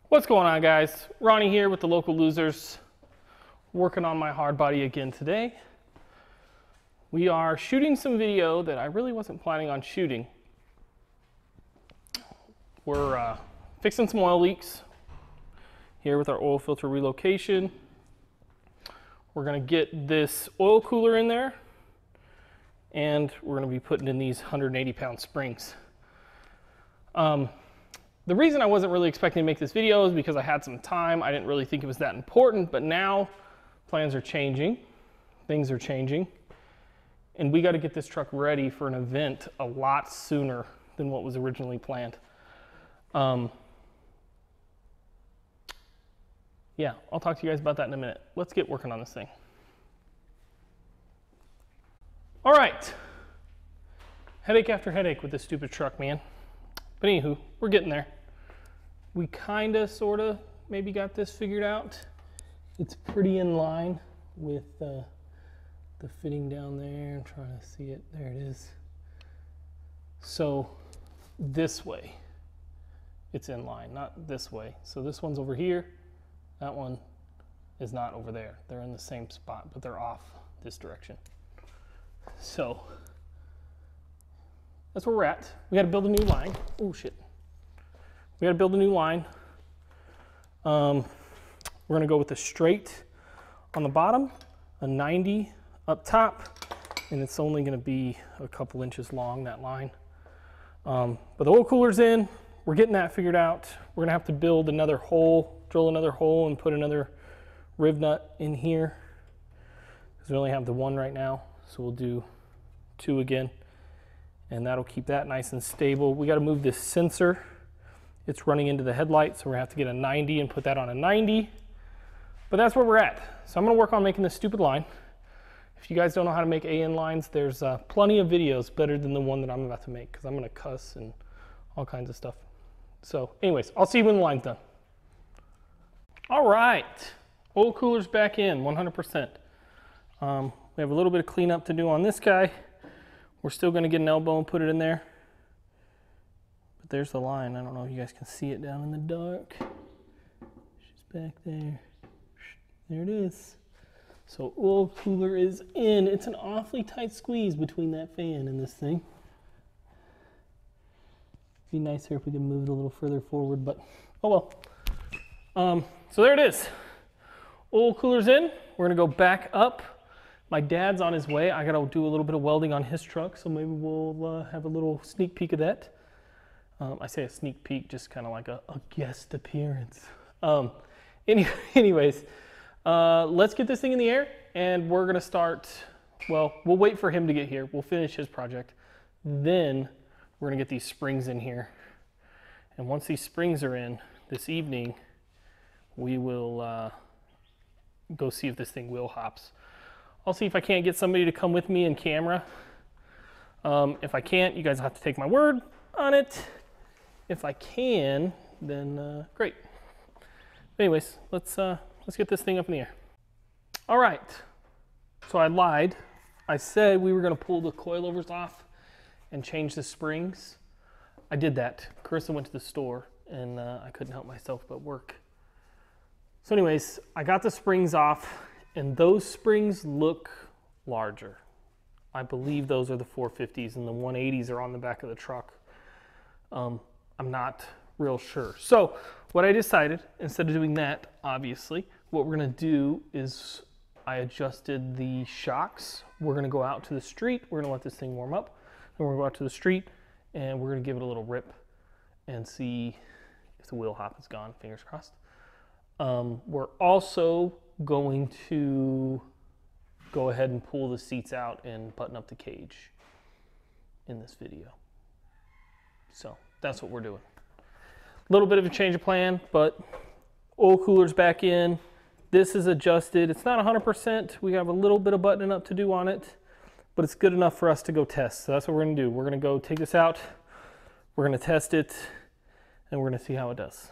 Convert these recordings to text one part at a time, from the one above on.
What's going on, guys? Ronnie here with the Local Losers, working on my hard body again today. We are shooting some video that I really wasn't planning on shooting. We're fixing some oil leaks here with our oil filter relocation. We're gonna get this oil cooler in there, and we're gonna be putting in these 180-pound springs. The reason I wasn't really expecting to make this video is because I had some time. I didn't really think it was that important, but now plans are changing, things are changing, and we got to get this truck ready for an event a lot sooner than what was originally planned. Yeah, I'll talk to you guys about that in a minute. Let's get working on this thing. All right, headache after headache with this stupid truck, man. But anywho, we're getting there. We kinda, sorta, maybe got this figured out. It's pretty in line with the fitting down there. I'm trying to see it, there it is. So this way, it's in line, not this way. So this one's over here, that one is not over there. They're in the same spot, but they're off this direction. So that's where we're at. We gotta build a new line. Oh shit. We gotta build a new line. We're gonna go with a straight on the bottom, a 90 up top, and it's only gonna be a couple inches long, that line. But the oil cooler's in, we're getting that figured out. We're gonna have to build another hole, drill another hole and put another riv nut in here, because we only have the one right now. So we'll do two again, and that'll keep that nice and stable. We gotta move this sensor. It's running into the headlight, so we're gonna have to get a 90 and put that on a 90. But that's where we're at. So I'm gonna work on making this stupid line. If you guys don't know how to make AN lines, there's plenty of videos better than the one that I'm about to make, because I'm gonna cuss and all kinds of stuff. So anyways, I'll see you when the line's done. All right, oil cooler's back in, 100%. We have a little bit of cleanup to do on this guy. We're still gonna get an elbow and put it in there. But there's the line. I don't know if you guys can see it down in the dark. She's back there. There it is. So oil cooler is in. It's an awfully tight squeeze between that fan and this thing. It'd be nicer if we could move it a little further forward, but oh well. So there it is. Oil cooler's in. We're gonna go back up. My dad's on his way. I gotta do a little bit of welding on his truck, so maybe we'll have a little sneak peek of that. I say a sneak peek, just kind of like a guest appearance. Anyways, let's get this thing in the air, and we're gonna start, well, we'll wait for him to get here. We'll finish his project. Then we're gonna get these springs in here. And once these springs are in this evening, we will go see if this thing wheel hops. I'll see if I can't get somebody to come with me in camera. If I can't, you guys have to take my word on it. If I can, then great. Anyways, let's get this thing up in the air. All right, so I lied. I said we were gonna pull the coilovers off and change the springs. I did that. Carissa went to the store, and I couldn't help myself but work. So anyways, I got the springs off, and those springs look larger. I believe those are the 450s, and the 180s are on the back of the truck. I'm not real sure. So what I decided, instead of doing that, obviously, what we're gonna do is I adjusted the shocks. We're gonna go out to the street. We're gonna let this thing warm up. Then we're gonna go out to the street, and we're gonna give it a little rip and see if the wheel hop is gone, fingers crossed. We're also going to go ahead and pull the seats out and button up the cage in this video. So that's what we're doing. A little bit of a change of plan, but oil cooler's back in. This is adjusted. It's not 100%. We have a little bit of buttoning up to do on it, but it's good enough for us to go test. So that's what we're gonna do. We're gonna go take this out, we're gonna test it, and we're gonna see how it does.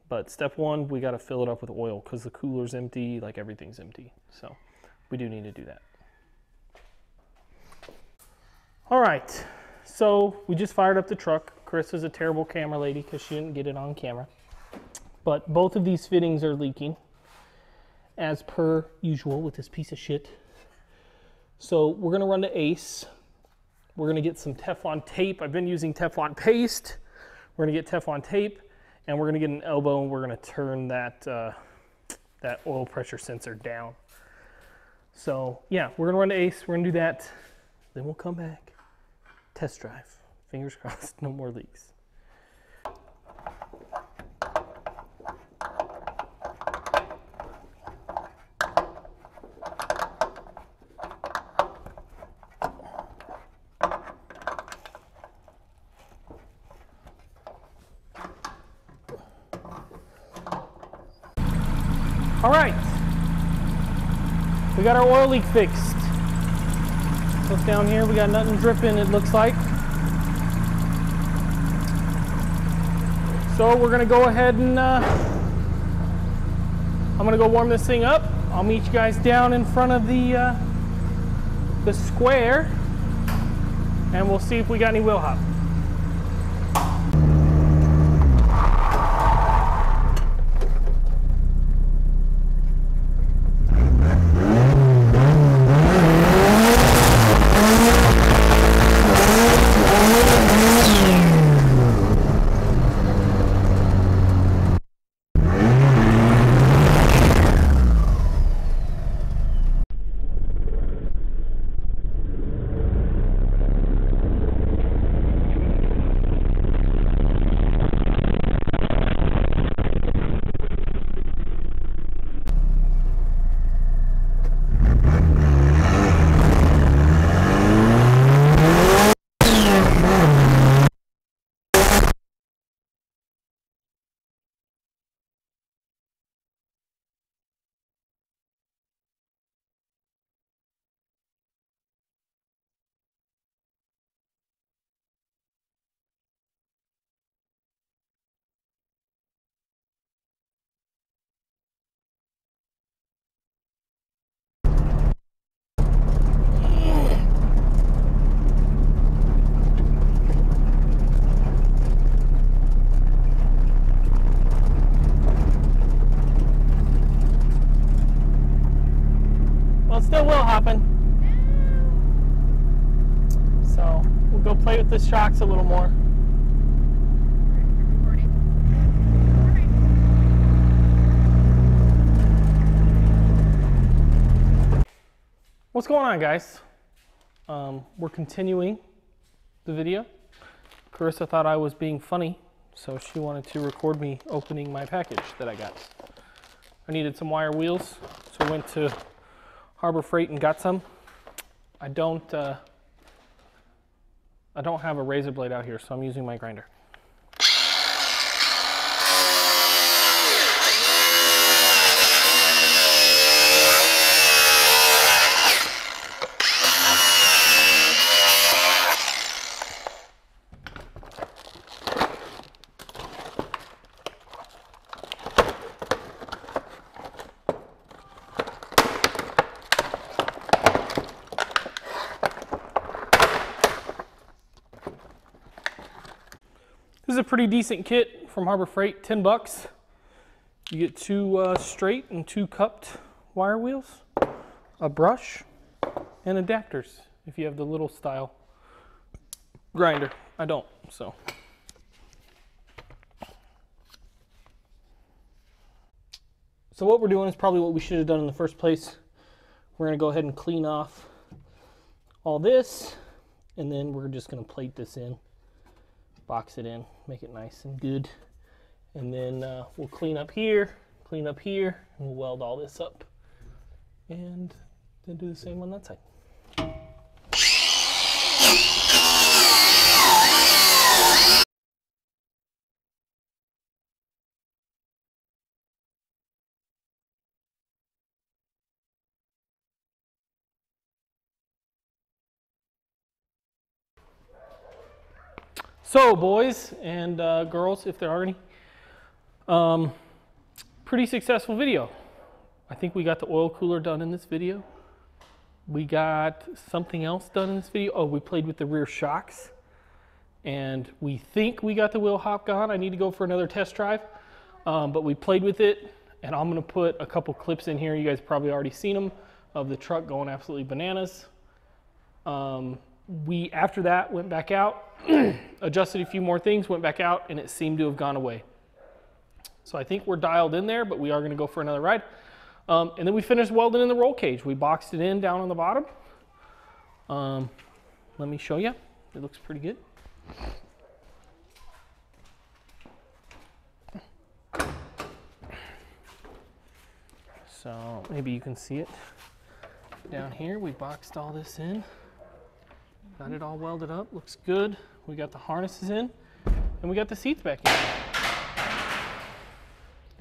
But step one, we gotta fill it up with oil because the cooler's empty, like everything's empty. So we do need to do that. All right, so we just fired up the truck. Carissa's a terrible camera lady because she didn't get it on camera. but both of these fittings are leaking as per usual with this piece of shit. So we're gonna run to Ace. We're gonna get some Teflon tape. I've been using Teflon paste. We're gonna get Teflon tape, and we're gonna get an elbow, and we're gonna turn that, that oil pressure sensor down. So yeah, we're gonna run to Ace, we're gonna do that, then we'll come back, test drive. Fingers crossed, no more leaks. All right, we got our oil leak fixed. Look down here, we got nothing dripping, it looks like. So we're gonna go ahead and I'm gonna go warm this thing up. I'll meet you guys down in front of the square, and we'll see if we got any wheel hop. Still wheel hopping. So we'll go play with the shocks a little more. What's going on, guys? We're continuing the video. Carissa thought I was being funny, so she wanted to record me opening my package that I got. I needed some wire wheels, so I went to Harbor Freight and got some. I don't have a razor blade out here, so I'm using my grinder. This is a pretty decent kit from Harbor Freight, 10 bucks. You get 2 straight and 2 cupped wire wheels, a brush, and adapters if you have the little style grinder. I don't, so. So what we're doing is probably what we should have done in the first place. We're gonna go ahead and clean off all this, and then we're just gonna plate this in. Box it in, make it nice and good, and then we'll clean up here, and we'll weld all this up, and then do the same on that side. So, boys and girls, if there are any, pretty successful video. I think we got the oil cooler done in this video. We got something else done in this video. Oh, we played with the rear shocks. And we think we got the wheel hop gone. I need to go for another test drive. but we played with it, and I'm gonna put a couple clips in here. You guys probably already seen them of the truck going absolutely bananas. We, after that, went back out, adjusted a few more things, went back out, and it seemed to have gone away. So I think we're dialed in there, but we are gonna go for another ride. And then we finished welding in the roll cage. We boxed it in down on the bottom. Let me show you. It looks pretty good. So maybe you can see it down here. We boxed all this in. Got it all welded up, looks good. We got the harnesses in, and we got the seats back in.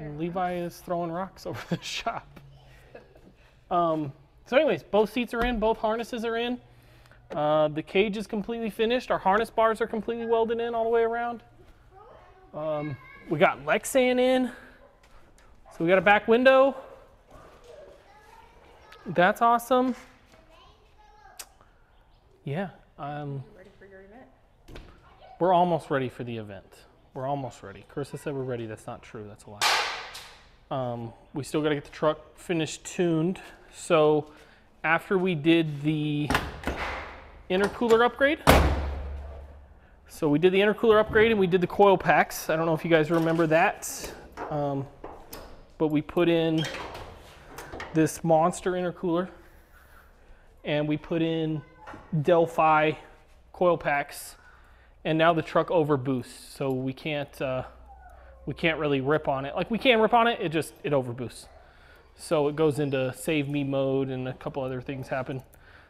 And Levi is throwing rocks over the shop. So anyways, both seats are in, both harnesses are in. The cage is completely finished. Our harness bars are completely welded in all the way around. We got Lexan in. So we got a back window. That's awesome. Yeah. Ready for your event? We're almost ready for the event. We're almost ready. Carissa said we're ready. That's not true. That's a lie. We still got to get the truck finished tuned. So after we did the intercooler upgrade, so we did the intercooler upgrade and we did the coil packs. I don't know if you guys remember that, but we put in this monster intercooler and we put in Delphi coil packs, and now the truck overboosts, so we can't really rip on it. Like, we can rip on it, it overboosts. So it goes into save me mode and a couple other things happen.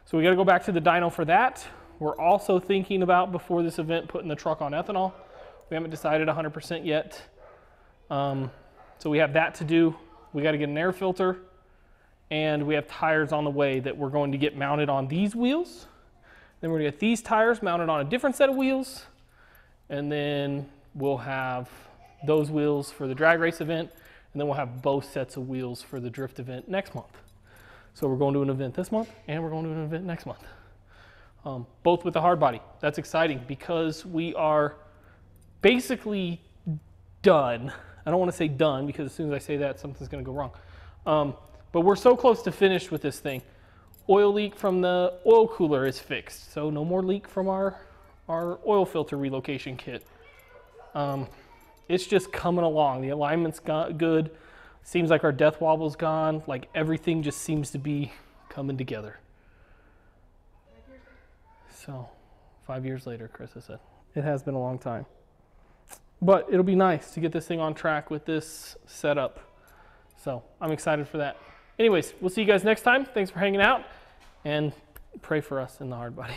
So we got to go back to the dyno for that. We're also thinking about, before this event, putting the truck on ethanol. We haven't decided 100% yet. So we have that to do. We got to get an air filter, and we have tires on the way that we're going to get mounted on these wheels. Then we're gonna get these tires mounted on a different set of wheels, and then we'll have those wheels for the drag race event, and then we'll have both sets of wheels for the drift event next month. So we're going to an event this month, and we're going to an event next month. Both with the hard body. That's exciting because we are basically done. I don't want to say done because as soon as I say that, something's gonna go wrong. But we're so close to finished with this thing. Oil leak from the oil cooler is fixed, so no more leak from our oil filter relocation kit. It's just coming along. The alignment's good. Seems like our death wobble's gone. Like, everything just seems to be coming together. So 5 years later, Chris has said. It has been a long time. But it'll be nice to get this thing on track with this setup. So I'm excited for that. Anyways, we'll see you guys next time. Thanks for hanging out, and pray for us in the hard body.